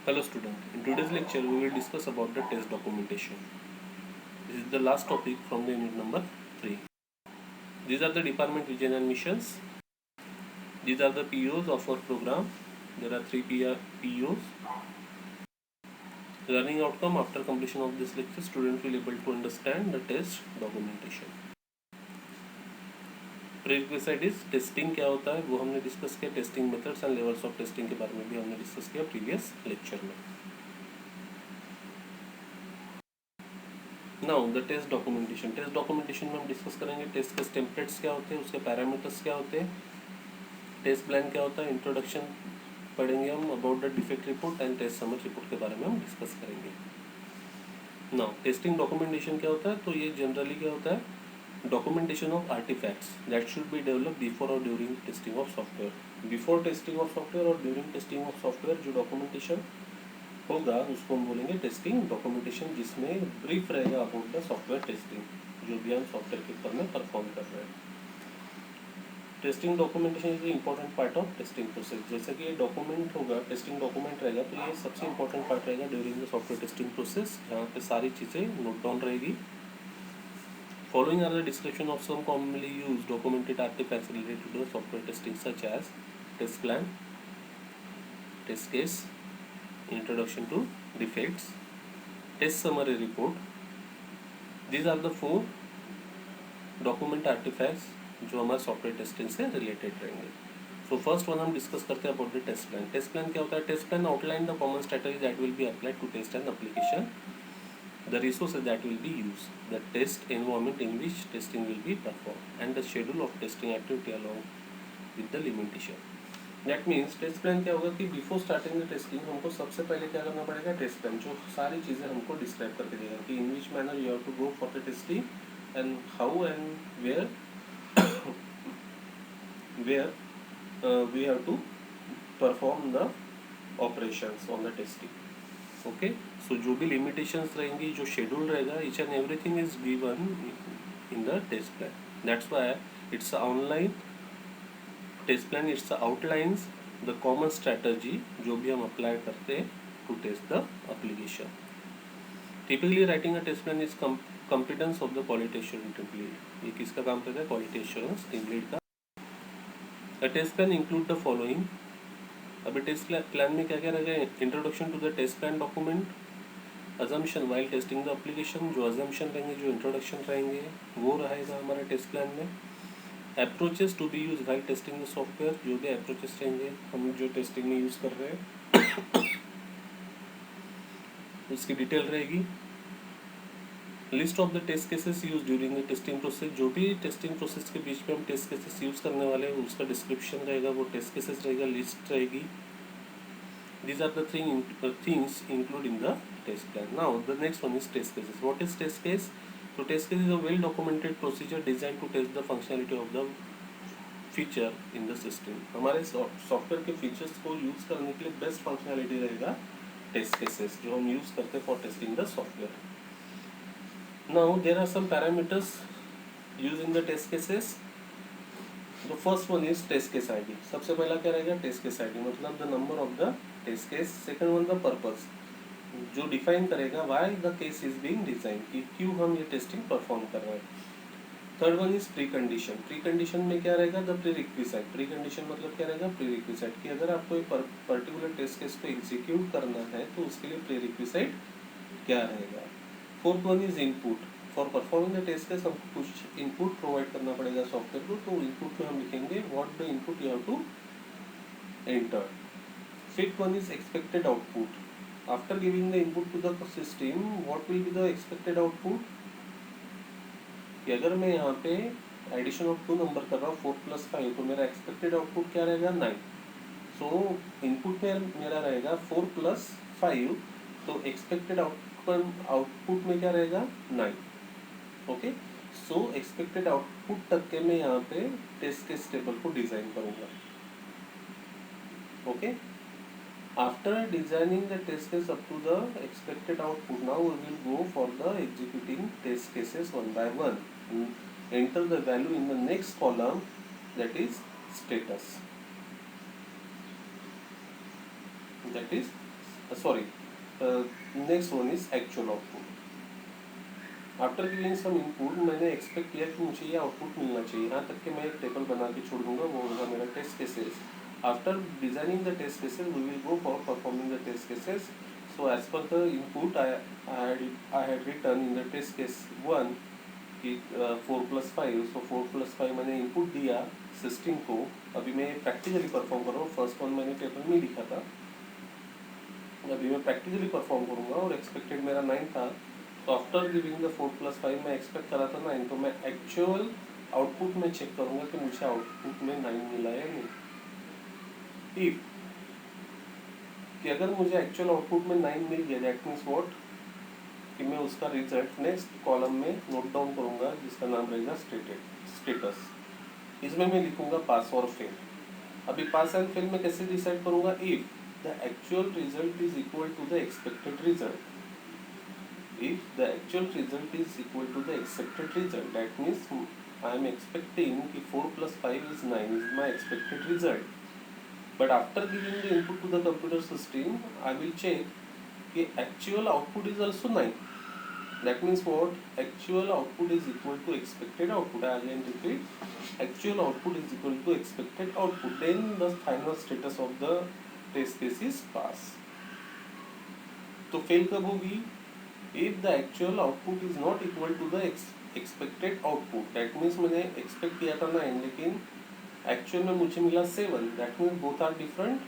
Hello student, in today's lecture we will discuss about the test documentation. This is the last topic from the unit number 3. These are the department vision and missions. These are the POs of our program. There are 3 POs. Learning outcome: after completion of this lecture, students will able to understand the test documentation. Prerequisite is testing क्या होता है वो हमने discuss किया. Testing methods and levels of testing के बारे में भी हमने डिस्कस किया प्रीवियस लेक्चर में. Now the test documentation. Test documentation में हम डिस्कस करेंगे टेस्ट के टेम्पलेट्स क्या होते हैं, उसके पैरामीटर्स क्या होते हैं, टेस्ट प्लान क्या होता है, इंट्रोडक्शन पढ़ेंगे हम, about the defect report and test summary report के बारे में हम डिस्कस करेंगे. नाउ टेस्टिंग डॉक्यूमेंटेशन क्या होता है, तो ये जनरली क्या होता है, documentation of artifacts that should be develop before और during testing of software. Before testing of software और ड्यूरिंग टेस्टिंग ऑफ सॉफ्टवेयर जो डॉक्यूमेंटेशन होगा उसको हम बोलेंगे टेस्टिंग डॉक्यूमेंटेशन, जिसमें ब्रीफ रहेगा अबाउट द सॉफ्टवेयर टेस्टिंग जो भी हम सॉफ्टवेयर के ऊपर में परफॉर्म कर रहे हैं. Testing documentation is the important part of testing process. जैसे कि ये डॉक्यूमेंट होगा, टेस्टिंग डॉक्यूमेंट रहेगा, तो ये सबसे इंपॉर्टेंट पार्ट रहेगा during the software testing process, जहाँ पे सारी चीज़ें नोट डाउन रहेगी. Following are the description of some commonly use documented artefacts related to the software testing such as test plan, test case, introduction to defects, test summary report. These are the 4 document artifacts जो हमारे software testing से related रहेंगे. So first one हम discuss करते हैं about the test plan. Test plan क्या होता है, test plan outline the common strategy that will be applied to test an application, the resources that will be use, the test environment in which testing will be perform and the schedule of testing activity along with the limitation. That means test plan क्या होगा कि before starting the testing हमको सबसे पहले क्या करना पड़ेगा, test plan जो सारी चीज़ें हमको डिस्क्राइब करके देगा कि in which manner you have to go for the testing and how and where we have to perform the operations on the testing. Okay, so जो भी लिमिटेशंस रहेंगी, जो शेड्यूल रहेगा, each and everything is given in the test plan. That's why it's online test plan. It's outlines the common strategy जो भी हम apply करते हैं to test the application. Typically writing a test plan is competence of the quality assurance team lead. ये किसका काम करता है, क्वालिटी एश्योरेंस टीम लीड का. A test plan include the following. अभी टेस्ट प्लान में क्या क्या रहेगा, introduction to the test plan document, assumption while testing the application, जो अजम्पशन रहेंगे, जो इंट्रोडक्शन रहेंगे वो रहेगा हमारे टेस्ट प्लान में. Approaches to be use while testing the software, जो भी अप्रोचेस रहेंगे हम जो टेस्टिंग में यूज़ कर रहे हैं उसकी डिटेल रहेगी. List of the test cases use during the testing process, जो भी टेस्टिंग प्रोसेस के बीच में हम टेस्ट केसेस यूज़ करने वाले हैं उसका डिस्क्रिप्शन रहेगा, वो टेस्ट केसेस रहेगा, लिस्ट रहेगी. These are the things included in the test plan. Now the next one is test cases. What is test case? So test case is a well documented procedure designed to test the functionality of the feature in the system. हमारे software के features को use करने के लिए best functionality रहेगा test cases जो हम use करते हैं for testing the software. Now there are some parameters use in the test cases. The first one is test case ID. सबसे पहला क्या रहेगा, टेस्ट केस आईडी मतलब the number of the test case. Second one the purpose, जो define करेगा why the case is being design, कि क्यों हम ये टेस्टिंग परफॉर्म कर रहे हैं. Third one is precondition. Precondition में क्या रहेगा, the prerequisite. Precondition मतलब क्या रहेगा, प्री रिक्विजिट, कि अगर आपको एक पर्टिकुलर टेस्ट केस को एग्जीक्यूट करना है तो उसके लिए प्री रिक्विजिट क्या रहेगा. Fourth one is input. For performing the test case हमको कुछ इनपुट प्रोवाइड करना पड़ेगा सॉफ्टवेयर को, तो इनपुट में हम लिखेंगे what the input you have to enter. Fifth one is expected output. After giving the input to the system what will be the expected output, कि अगर मैं यहाँ पे एडिशन ऑफ 2 नंबर कर रहा हूँ 4 + 5, तो मेरा एक्सपेक्टेड आउटपुट क्या रहेगा, 9. सो इनपुट में मेरा रहेगा 4 + 5, तो एक्सपेक्टेड आउटपुट में क्या रहेगा, 9. ओके, सो एक्सपेक्टेड आउटपुट तक के मैं यहाँ पे टेस्ट केस टेबल को डिजाइन करूँगा. Okay, after designing the test case up to the expected output, now we will go for the executing test cases one by one. Enter the value in the next column, that is status. That is sorry, next one is actual output. After giving some input मैंने expect किया कि मुझे ये output मिलना चाहिए, यहाँ तक कि मैं एक टेबल बना के छोड़ दूंगा, वो होगा मेरा test cases. After designing the test cases we will go for performing the test cases. So as per the input I had written in the test case 1 कि 4+5. सो 4+5 मैंने इनपुट दिया सिस्टम को. अभी मैं प्रैक्टिकली परफॉर्म कर रहा हूँ. First one मैंने टेबल में लिखा था, अभी मैं प्रैक्टिकली परफॉर्म करूँगा. और एक्सपेक्टेड मेरा 9 था. तो आफ्टर गिविंग द 4+5 मैं एक्सपेक्ट करा था 9, तो मैं एक्चुअल आउटपुट में चेक करूँगा कि मुझे आउटपुट में 9 मिला या नहीं. इफ कि अगर मुझे एक्चुअल आउटपुट में 9 मिल गया, दैट मीन्स व्हाट, कि मैं उसका रिजल्ट नेक्स्ट कॉलम में नोट डाउन करूँगा जिसका नाम रहेगा स्टेटस. इसमें मैं लिखूँगा पास और फेल. अभी पास एंड फेल में कैसे डिसाइड करूँगा? If the actual result is equal to the expected result. If the actual result is equal to the expected result, that means I am expecting कि 4+5 is 9 is my expected result. But after giving the input to the computer system, I will check कि actual output is also 9. That means what? Actual output is equal to expected output. I again repeat, actual output is equal to expected output. Then the final status of the test case is pass. तो fail कब होगी? If the actual output is not equal to the expected output, that means मैंने expect किया था 9 लेकिन actual में मुझे मिला 7, that means both are different.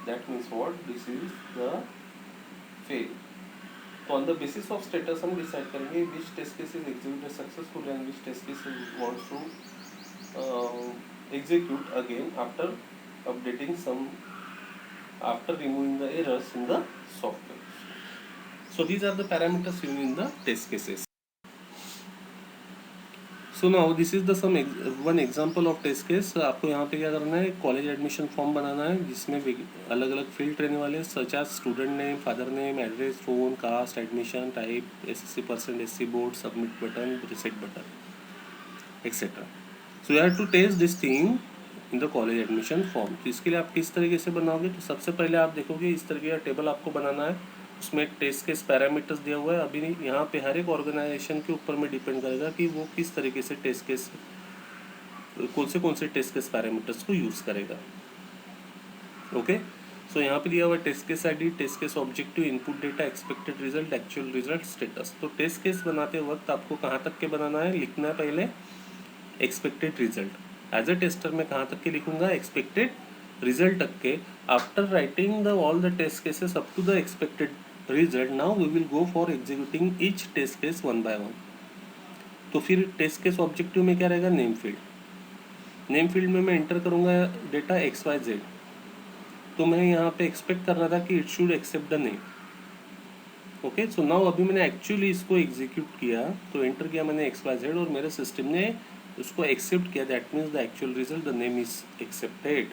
That means what? This is the fail. तो on the basis of status हम decide करेंगे which test case is executed successfully and which test case wants to execute again after updating some, after removing the errors in the software. So these are the parameters used in the test cases. So now this is the one example of test case. आपको यहाँ पे क्या करना है, college admission form बनाना है जिसमें अलग अलग फील्ड रहने वाले हैं, such as student name, father name, address, phone, caste, admission type, SSC percent, SC board, submit button, reset button, etcetera. So you have to test this thing in the college admission form. तो इसके लिए आप किस तरीके से बनाओगे? तो सबसे पहले आप देखोगे इस तरीके का टेबल आपको बनाना है, उसमें टेस्ट केस पैरामीटर्स दिया हुआ है. अभी यहाँ पे हर एक ऑर्गेनाइजेशन के ऊपर में डिपेंड करेगा कि वो किस तरीके से टेस्ट केस, कौन से टेस्ट केस पैरामीटर्स को यूज़ करेगा. ओके. सो यहाँ पे दिया हुआ है test case ID, test case objective, input data, expected result, actual result, status. तो टेस्ट केस बनाते वक्त आपको कहाँ तक के बनाना है? लिखना है पहले expected result. As a tester मैं कहाँ तक के लिखूंगा? एक्सपेक्टेड रिजल्ट तक के. After writing the all the test cases up to the expected result, now we will go for executing each test case one by one. तो फिर test case objective में क्या रहेगा? Name field. नेम फील्ड में मैं enter करूंगा data XYZ. तो मैं यहाँ पे एक्सपेक्ट कर रहा था कि it should accept the name. Okay. So now अभी मैंने एक्चुअली इसको एग्जीक्यूट किया, तो एंटर किया मैंने XYZ और मेरे सिस्टम ने उसको एक्सेप्ट किया. That means the actual result, the name is accepted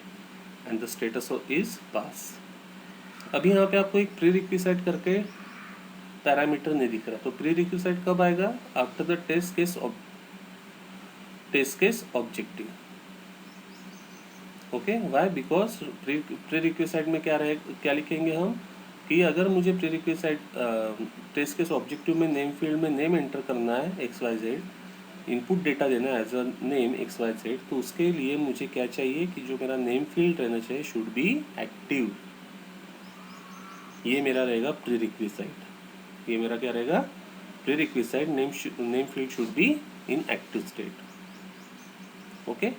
and the status is पास. अभी यहाँ पे आपको एक प्री रिक्विसाइट करके पैरामीटर नहीं दिख रहा. तो प्री रिक्विसाइट कब आएगा? After the test case objective. Okay. Why? Because prerequisite में क्या लिखेंगे हम कि अगर मुझे prerequisite test case objective में नेम फील्ड में नेम एंटर करना है XYZ, इनपुट डेटा देना है एज अ नेम XYZ, तो उसके लिए मुझे क्या चाहिए कि जो मेरा नेम फील्ड रहना चाहिए शुड बी एक्टिव. ये मेरा रहेगा प्री रिक्विसाइट. ये मेरा क्या रहेगा? Prerequisite. Name field should be in active state. Okay.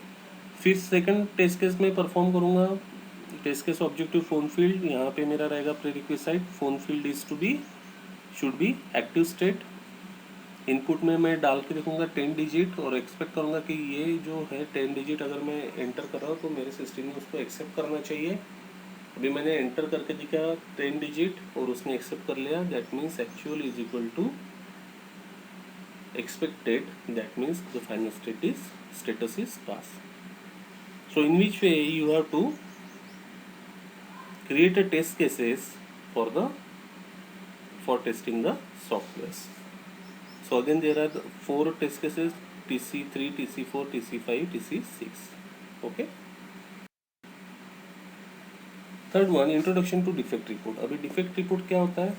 फिर सेकंड टेस्ट केस में परफॉर्म करूँगा. Test case objective phone field, यहाँ पे मेरा रहेगा prerequisite. Phone field is should be active state. Input में मैं डाल के देखूंगा 10 डिजिट और एक्सपेक्ट करूंगा कि ये जो है 10 डिजिट अगर मैं एंटर कर रहा हूँ तो मेरे सिस्टम ने उसको एक्सेप्ट करना चाहिए. अभी मैंने एंटर करके दिखा 10 डिजिट और उसने एक्सेप्ट कर लिया. That means actual is equal to expected. That means the final status is pass. So in which way you have to create a test cases for testing the softwares. So again there are 4 test cases: TC3, TC4, TC5, TC6. Okay. Third one, introduction to defect report. अभी defect report क्या होता है?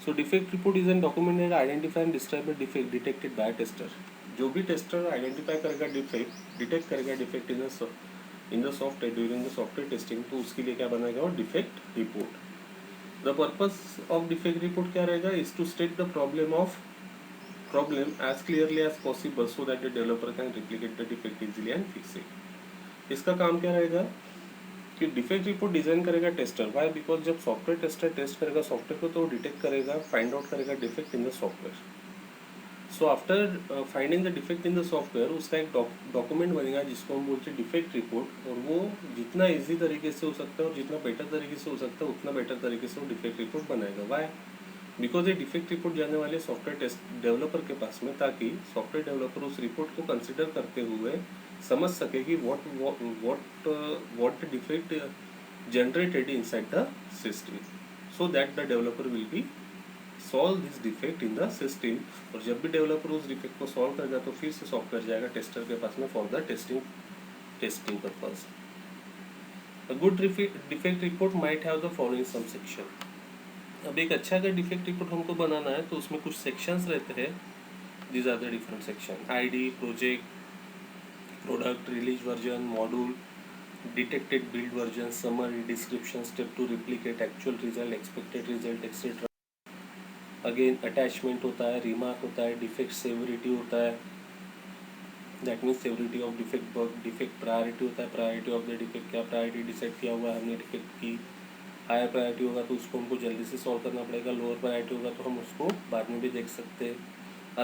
So defect report is an document that identify and describe the defect detected by tester. जो भी tester identify करेगा defect, detect करेगा defect in the software during the software testing, तो उसके लिए क्या बनाएगा? और defect report. The purpose of defect report क्या रहेगा? Is to state the problem as clearly as possible so that the developer can replicate the defect easily and fix it. इसका काम क्या रहेगा कि डिफेक्ट रिपोर्ट डिजाइन करेगा tester. Y? Because जब software tester test करेगा सॉफ्टवेयर को तो डिटेक्ट करेगा, फाइंड आउट करेगा defect in the software. So after finding the defect in the software उसका एक डॉक्यूमेंट बनेगा जिसको हम बोलते हैं डिफेक्ट रिपोर्ट. और वो जितना इजी तरीके से हो सकता है और जितना बेटर तरीके से हो सकता है उतना बेटर तरीके से वो डिफेक्ट रिपोर्ट बनाएगा. वाई? बिकॉज ये डिफेक्ट रिपोर्ट जाने वाले सॉफ्टवेयर टेस्ट डेवलपर के पास में, ताकि सॉफ्टवेयर डेवलपर उस रिपोर्ट को कंसिडर करते हुए समझ सके कि what the defect generated inside the system, so that the developer will be solve this defect in the system. और जब भी डेवलपर उस डिफेक्ट को सॉल्व करेगा तो फिर से सॉफ्टवेयर जाएगा टेस्टर के पास में for the testing purpose. A good defect report might have the following some section. अब एक अच्छा अगर डिफेक्ट रिपोर्ट हमको बनाना है तो उसमें कुछ सेक्शंस रहते हैं. These are the different section: ID, project, product, release version, module, detected build version, summary, description, step to replicate, actual result, expected result, etcetera. Again attachment होता है, रिमार्क होता है, डिफेक्ट सेवरिटी होता है, that means severity of defect bug. Defect priority होता है, priority of the defect, क्या priority decide किया हुआ है हमने डिफेक्ट की. हायर प्रायोरिटी होगा तो उसको हमको जल्दी से सॉल्व करना पड़ेगा, लोअर प्रायोरिटी होगा तो हम उसको बाद में भी देख सकते हैं.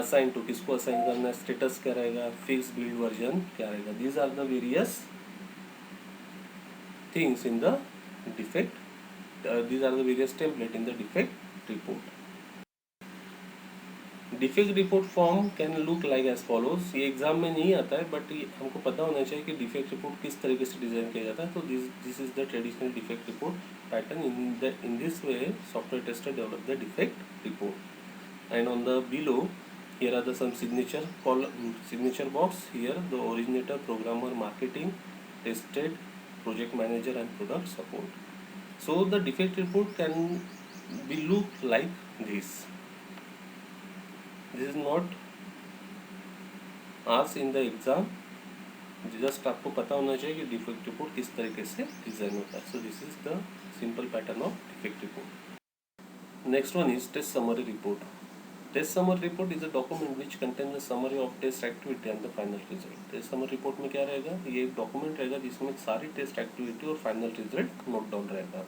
असाइन टू, किसको असाइन करना है, स्टेटस क्या रहेगा, फिक्स बिल्ड वर्जन क्या रहेगा. These are the various things in the defect, these are the various template in the defect report. Defect report form can look like as follows. ये exam में नहीं आता है बट हमको पता होना चाहिए कि डिफेक्ट रिपोर्ट किस तरीके से डिजाइन किया जाता है. तो this is the traditional defect report pattern. In this way software tester develop the defect report. And on the below here are the some signature box. Here the originator, programmer, marketing, tested, project manager and product support. So the defect report can be look like this. This is not asked in the exam. Just आपको पता होना चाहिए कि defect report किस तरीके से design होता है. So this is the simple pattern of defect report. Next one is test summary report. Test summary report is a document which contain the summary of test activity and the final result. Test summary report में क्या रहेगा? ये एक document रहेगा जिसमें सारी test activity और final result note down रहेगा.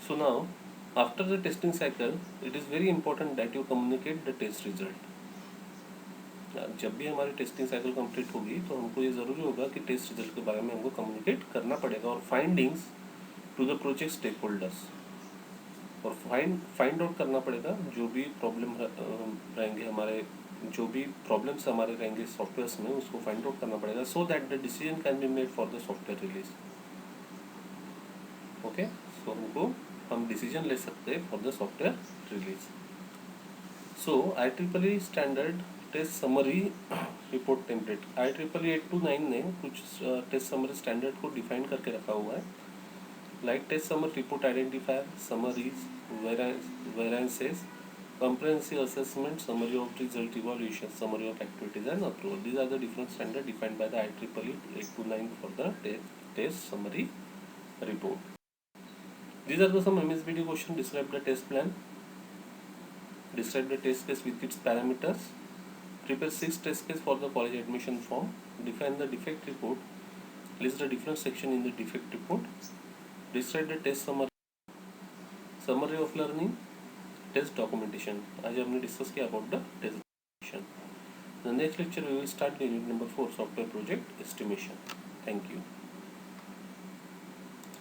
So now after the testing cycle it is very important that you communicate the test result. जब भी हमारी टेस्टिंग साइकिल कंप्लीट होगी तो हमको ये ज़रूरी होगा कि टेस्ट रिजल्ट के बारे में हमको कम्युनिकेट करना पड़ेगा और findings to the project stakeholders. और फाइंड आउट करना पड़ेगा जो भी प्रॉब्लम रहेंगे हमारे, जो भी प्रॉब्लम्स हमारे रहेंगे सॉफ्टवेयर्स में, उसको फाइंड आउट करना पड़ेगा so that the decision can be made for the software release. Okay, so हम डिसीजन ले सकते हैं for the software release. So IEEE standard test summary report template, IEEE 829 ने कुछ टेस्ट समरी स्टैंडर्ड को define करके रखा हुआ है. Like test summary report identifier, summaries, variances, comprehensive assessment, summary of result evaluation, summary of activities and approval. These are the different standards defined by the IEEE 829 for the test summary report. These are the some MSBD question. Describe the test plan, describe the test case with its parameters, prepare 6 test cases for the college admission form, define the defect report, list the different section in the defect report, describe the test summary of learning, test documentation. आज हमने discuss किया about the test documentation. The next lecture we will start unit number 4 software project estimation. Thank you.